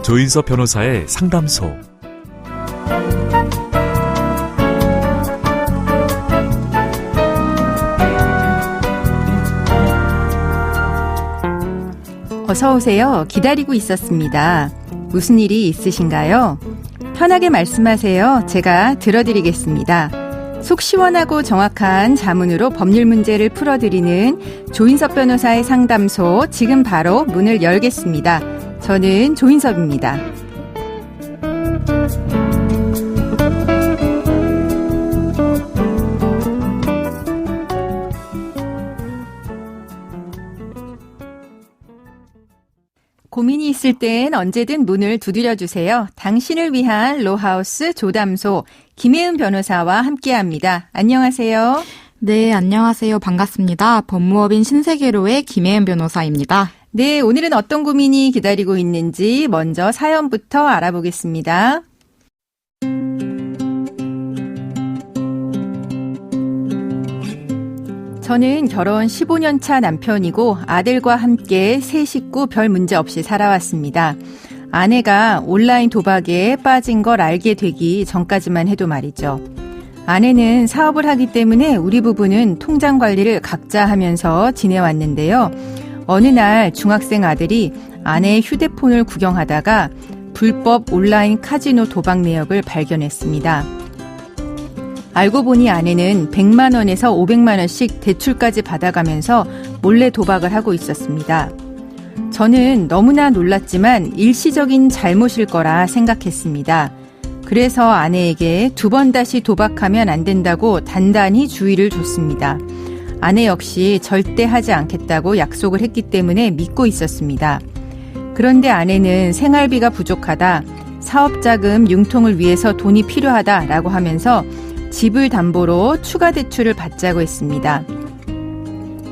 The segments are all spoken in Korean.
조인섭 변호사의 상담소. 어서 오세요. 기다리고 있었습니다. 무슨 일이 있으신가요? 편하게 말씀하세요. 제가 들어드리겠습니다. 속 시원하고 정확한 자문으로 법률 문제를 풀어드리는 조인섭 변호사의 상담소, 지금 바로 문을 열겠습니다. 저는 조인섭입니다. 고민이 있을 땐 언제든 문을 두드려주세요. 당신을 위한 로하우스 조담소, 김혜은 변호사와 함께합니다. 안녕하세요. 네, 안녕하세요. 반갑습니다. 법무법인 신세계로의 김혜은 변호사입니다. 네, 오늘은 어떤 고민이 기다리고 있는지 먼저 사연부터 알아보겠습니다. 저는 결혼 15년 차 남편이고 아들과 함께 세 식구 별 문제 없이 살아왔습니다. 아내가 온라인 도박에 빠진 걸 알게 되기 전까지만 해도 말이죠. 아내는 사업을 하기 때문에 우리 부부는 통장 관리를 각자 하면서 지내왔는데요. 어느 날 중학생 아들이 아내의 휴대폰을 구경하다가 불법 온라인 카지노 도박 내역을 발견했습니다. 알고 보니 아내는 100만 원에서 500만 원씩 대출까지 받아가면서 몰래 도박을 하고 있었습니다. 저는 너무나 놀랐지만 일시적인 잘못일 거라 생각했습니다. 그래서 아내에게 2번 다시 도박하면 안 된다고 단단히 주의를 줬습니다. 아내 역시 절대 하지 않겠다고 약속을 했기 때문에 믿고 있었습니다. 그런데 아내는 생활비가 부족하다, 사업자금 융통을 위해서 돈이 필요하다라고 하면서 집을 담보로 추가 대출을 받자고 했습니다.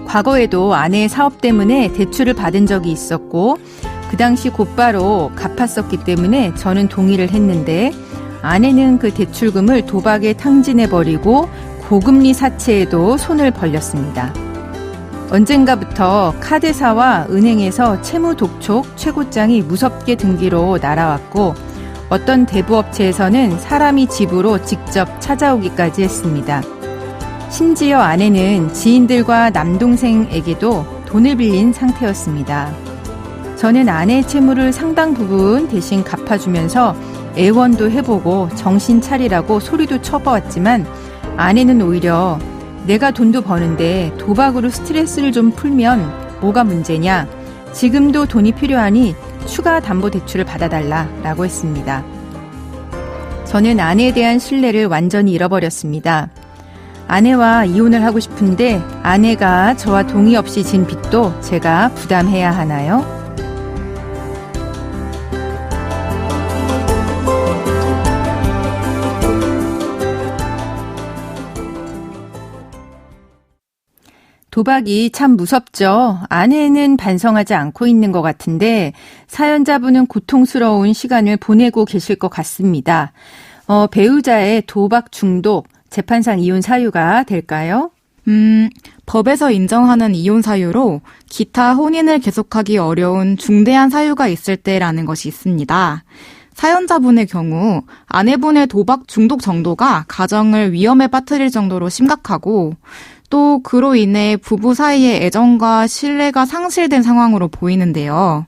과거에도 아내의 사업 때문에 대출을 받은 적이 있었고 그 당시 곧바로 갚았었기 때문에 저는 동의를 했는데 아내는 그 대출금을 도박에 탕진해버리고 고금리 사채에도 손을 벌렸습니다. 언젠가부터 카드사와 은행에서 채무 독촉 최고장이 무섭게 등기로 날아왔고 어떤 대부업체에서는 사람이 집으로 직접 찾아오기까지 했습니다. 심지어 아내는 지인들과 남동생에게도 돈을 빌린 상태였습니다. 저는 아내의 채무를 상당 부분 대신 갚아주면서 애원도 해보고 정신 차리라고 소리도 쳐보았지만 아내는 오히려 내가 돈도 버는데 도박으로 스트레스를 좀 풀면 뭐가 문제냐, 지금도 돈이 필요하니 추가 담보대출을 받아달라라고 했습니다. 저는 아내에 대한 신뢰를 완전히 잃어버렸습니다. 아내와 이혼을 하고 싶은데 아내가 저와 동의 없이 진 빚도 제가 부담해야 하나요? 도박이 참 무섭죠. 아내는 반성하지 않고 있는 것 같은데 사연자분은 고통스러운 시간을 보내고 계실 것 같습니다. 배우자의 도박 중독, 재판상 이혼 사유가 될까요? 법에서 인정하는 이혼 사유로 기타 혼인을 계속하기 어려운 중대한 사유가 있을 때라는 것이 있습니다. 사연자분의 경우 아내분의 도박 중독 정도가 가정을 위험에 빠뜨릴 정도로 심각하고 또 그로 인해 부부 사이의 애정과 신뢰가 상실된 상황으로 보이는데요.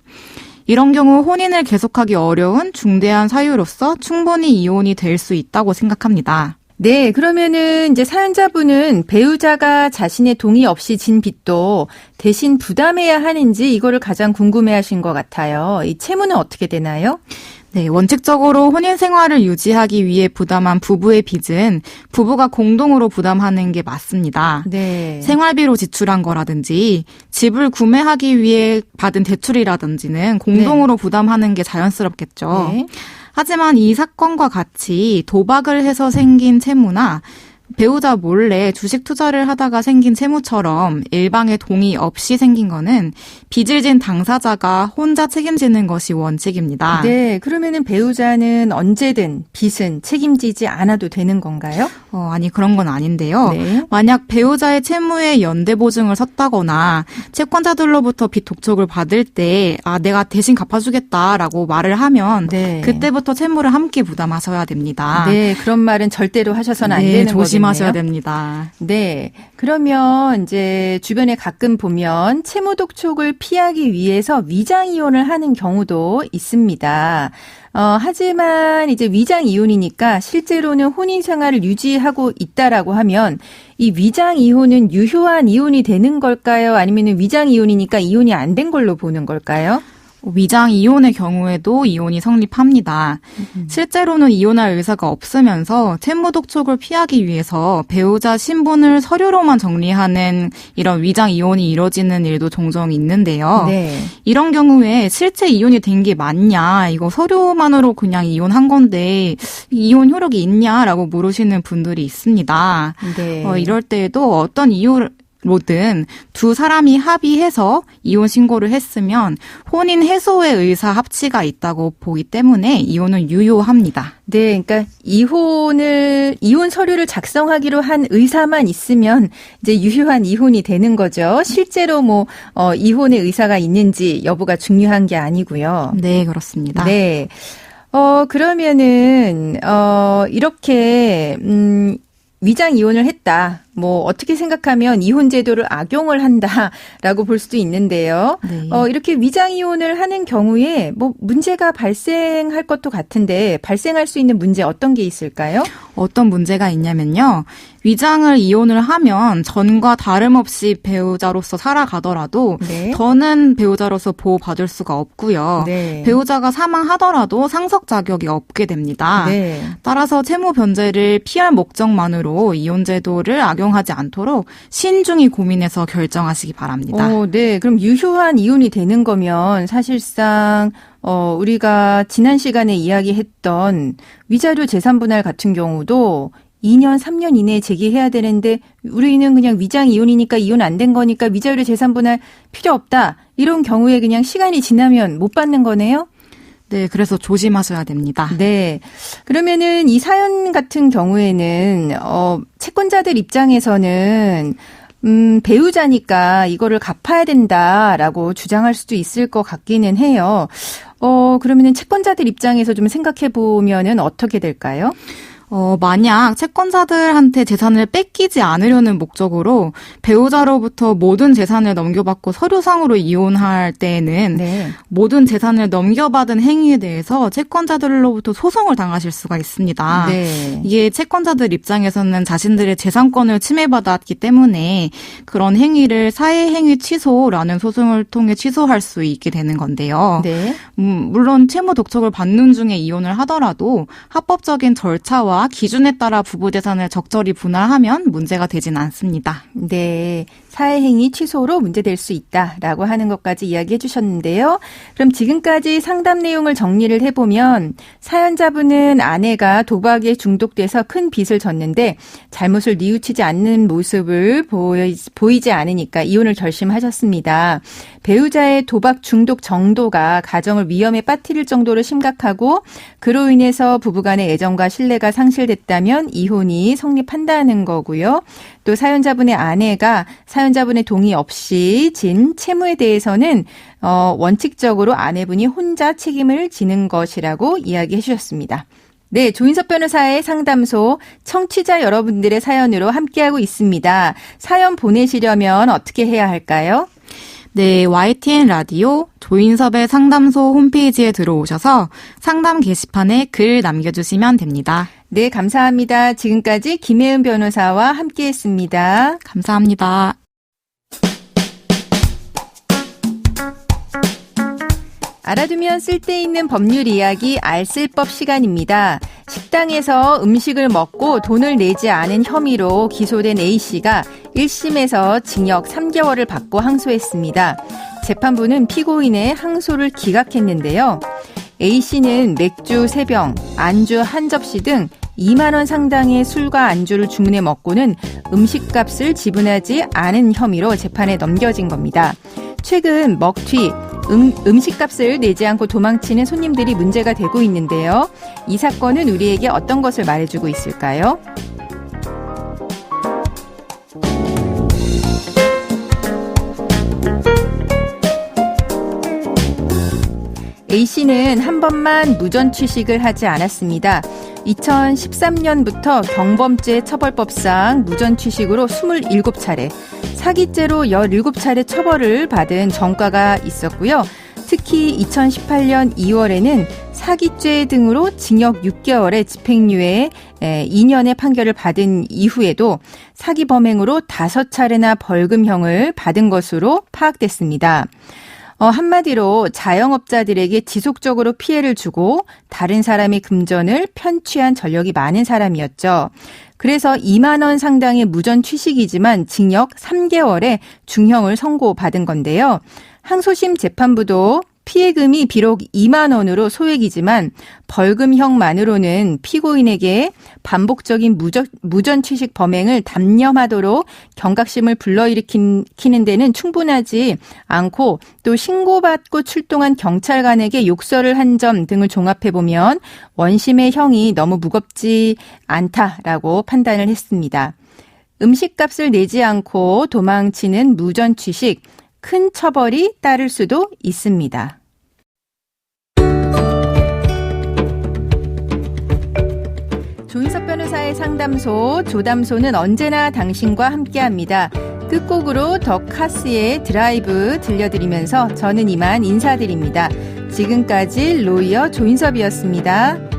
이런 경우 혼인을 계속하기 어려운 중대한 사유로서 충분히 이혼이 될 수 있다고 생각합니다. 네, 그러면은 이제 사연자분은 배우자가 자신의 동의 없이 진 빚도 대신 부담해야 하는지 이거를 가장 궁금해하신 것 같아요. 이 채무는 어떻게 되나요? 네, 원칙적으로 혼인 생활을 유지하기 위해 부담한 부부의 빚은 부부가 공동으로 부담하는 게 맞습니다. 네. 생활비로 지출한 거라든지 집을 구매하기 위해 받은 대출이라든지는 공동으로 부담하는 게 자연스럽겠죠. 네. 하지만 이 사건과 같이 도박을 해서 생긴 채무나 배우자 몰래 주식 투자를 하다가 생긴 채무처럼 일방의 동의 없이 생긴 거는 빚을 진 당사자가 혼자 책임지는 것이 원칙입니다. 네, 그러면은 배우자는 언제든 빚은 책임지지 않아도 되는 건가요? 아니 그런 건 아닌데요. 네. 만약 배우자의 채무에 연대 보증을 섰다거나 채권자들로부터 빚 독촉을 받을 때 내가 대신 갚아주겠다라고 말을 하면 네. 그때부터 채무를 함께 부담하셔야 됩니다. 네, 그런 말은 절대로 하셔서는 안 되는 거겠네요. 조심하셔야 됩니다. 네, 그러면 이제 주변에 가끔 보면 채무 독촉을 피하기 위해서 위장 이혼을 하는 경우도 있습니다. 하지만 이제 위장 이혼이니까 실제로는 혼인 생활을 유지하고 있다라고 하면 이 위장 이혼은 유효한 이혼이 되는 걸까요? 아니면 위장 이혼이니까 이혼이 안 된 걸로 보는 걸까요? 위장 이혼의 경우에도 이혼이 성립합니다. 실제로는 이혼할 의사가 없으면서 채무 독촉을 피하기 위해서 배우자 신분을 서류로만 정리하는 이런 위장 이혼이 이뤄지는 일도 종종 있는데요. 네. 이런 경우에 실제 이혼이 된 게 맞냐, 이거 서류만으로 그냥 이혼한 건데 이혼 효력이 있냐라고 물으시는 분들이 있습니다. 네. 이럴 때에도 어떤 이유로든 두 사람이 합의해서 이혼 신고를 했으면 혼인 해소의 의사 합치가 있다고 보기 때문에 이혼은 유효합니다. 네, 그러니까 이혼 서류를 작성하기로 한 의사만 있으면 이제 유효한 이혼이 되는 거죠. 실제로 이혼의 의사가 있는지 여부가 중요한 게 아니고요. 네, 그렇습니다. 네. 그러면은 이렇게 위장 이혼을 했다. 어떻게 생각하면 이혼 제도를 악용을 한다라고 볼 수도 있는데요. 네. 이렇게 위장 이혼을 하는 경우에 문제가 발생할 것도 같은데 발생할 수 있는 문제 어떤 게 있을까요? 어떤 문제가 있냐면요. 위장을 이혼을 하면 전과 다름없이 배우자로서 살아가더라도 네. 더는 배우자로서 보호받을 수가 없고요. 네. 배우자가 사망하더라도 상속 자격이 없게 됩니다. 네. 따라서 채무 변제를 피할 목적만으로 이혼 제도를 악용하지 않도록 신중히 고민해서 결정하시기 바랍니다. 네. 그럼 유효한 이혼이 되는 거면 사실상 우리가 지난 시간에 이야기했던 위자료 재산 분할 같은 경우도 2년, 3년 이내에 제기해야 되는데 우리는 그냥 위장 이혼이니까 이혼 안 된 거니까 위자료 재산 분할 필요 없다. 이런 경우에 그냥 시간이 지나면 못 받는 거네요? 네, 그래서 조심하셔야 됩니다. 네. 그러면은 이 사연 같은 경우에는 채권자들 입장에서는 배우자니까 이거를 갚아야 된다라고 주장할 수도 있을 것 같기는 해요. 그러면은 채권자들 입장에서 좀 생각해 보면은 어떻게 될까요? 만약 채권자들한테 재산을 뺏기지 않으려는 목적으로 배우자로부터 모든 재산을 넘겨받고 서류상으로 이혼할 때에는 네. 모든 재산을 넘겨받은 행위에 대해서 채권자들로부터 소송을 당하실 수가 있습니다. 네. 이게 채권자들 입장에서는 자신들의 재산권을 침해받았기 때문에 그런 행위를 사회행위 취소라는 소송을 통해 취소할 수 있게 되는 건데요. 네. 물론 채무 독촉을 받는 중에 이혼을 하더라도 합법적인 절차와 기준에 따라 부부 재산을 적절히 분할하면 문제가 되진 않습니다. 네. 사회행위 취소로 문제될 수 있다라고 하는 것까지 이야기해 주셨는데요. 그럼 지금까지 상담 내용을 정리를 해보면 사연자분은 아내가 도박에 중독돼서 큰 빚을 졌는데 잘못을 뉘우치지 않는 모습을 보이지 않으니까 이혼을 결심하셨습니다. 배우자의 도박 중독 정도가 가정을 위험에 빠뜨릴 정도로 심각하고 그로 인해서 부부간의 애정과 신뢰가 상실됐다면 이혼이 성립한다는 거고요. 또 사연자분의 아내가 사연자분의 동의 없이 진 채무에 대해서는 원칙적으로 아내분이 혼자 책임을 지는 것이라고 이야기해 주셨습니다. 네, 조인섭 변호사의 상담소 청취자 여러분들의 사연으로 함께하고 있습니다. 사연 보내시려면 어떻게 해야 할까요? 네, YTN 라디오 조인섭의 상담소 홈페이지에 들어오셔서 상담 게시판에 글 남겨주시면 됩니다. 네, 감사합니다. 지금까지 김혜은 변호사와 함께했습니다. 감사합니다. 알아두면 쓸데있는 법률 이야기 알쓸법 시간입니다. 식당에서 음식을 먹고 돈을 내지 않은 혐의로 기소된 A씨가 1심에서 징역 3개월을 받고 항소했습니다. 재판부는 피고인의 항소를 기각했는데요. A씨는 맥주 3병, 안주 1접시 등 2만 원 상당의 술과 안주를 주문해 먹고는 음식값을 지불하지 않은 혐의로 재판에 넘겨진 겁니다. 최근 먹튀, 음식값을 내지 않고 도망치는 손님들이 문제가 되고 있는데요. 이 사건은 우리에게 어떤 것을 말해주고 있을까요? A씨는 한 번만 무전 취식을 하지 않았습니다. 2013년부터 경범죄 처벌법상 무전 취식으로 27차례, 사기죄로 17차례 처벌을 받은 전과가 있었고요. 특히 2018년 2월에는 사기죄 등으로 징역 6개월에 집행유예 2년의 판결을 받은 이후에도 사기 범행으로 5차례나 벌금형을 받은 것으로 파악됐습니다. 한마디로 자영업자들에게 지속적으로 피해를 주고 다른 사람의 금전을 편취한 전력이 많은 사람이었죠. 그래서 2만 원 상당의 무전 취식이지만 징역 3개월에 중형을 선고받은 건데요. 항소심 재판부도 피해금이 비록 2만 원으로 소액이지만 벌금형만으로는 피고인에게 반복적인 무전 취식 범행을 단념하도록 경각심을 불러일으키는 데는 충분하지 않고 또 신고받고 출동한 경찰관에게 욕설을 한 점 등을 종합해보면 원심의 형이 너무 무겁지 않다라고 판단을 했습니다. 음식값을 내지 않고 도망치는 무전 취식, 큰 처벌이 따를 수도 있습니다. 조인석 변호사의 상담소, 조담소는 언제나 당신과 함께합니다. 끝곡으로 더 카스의 드라이브 들려드리면서 저는 이만 인사드립니다. 지금까지 로이어 조인섭이었습니다.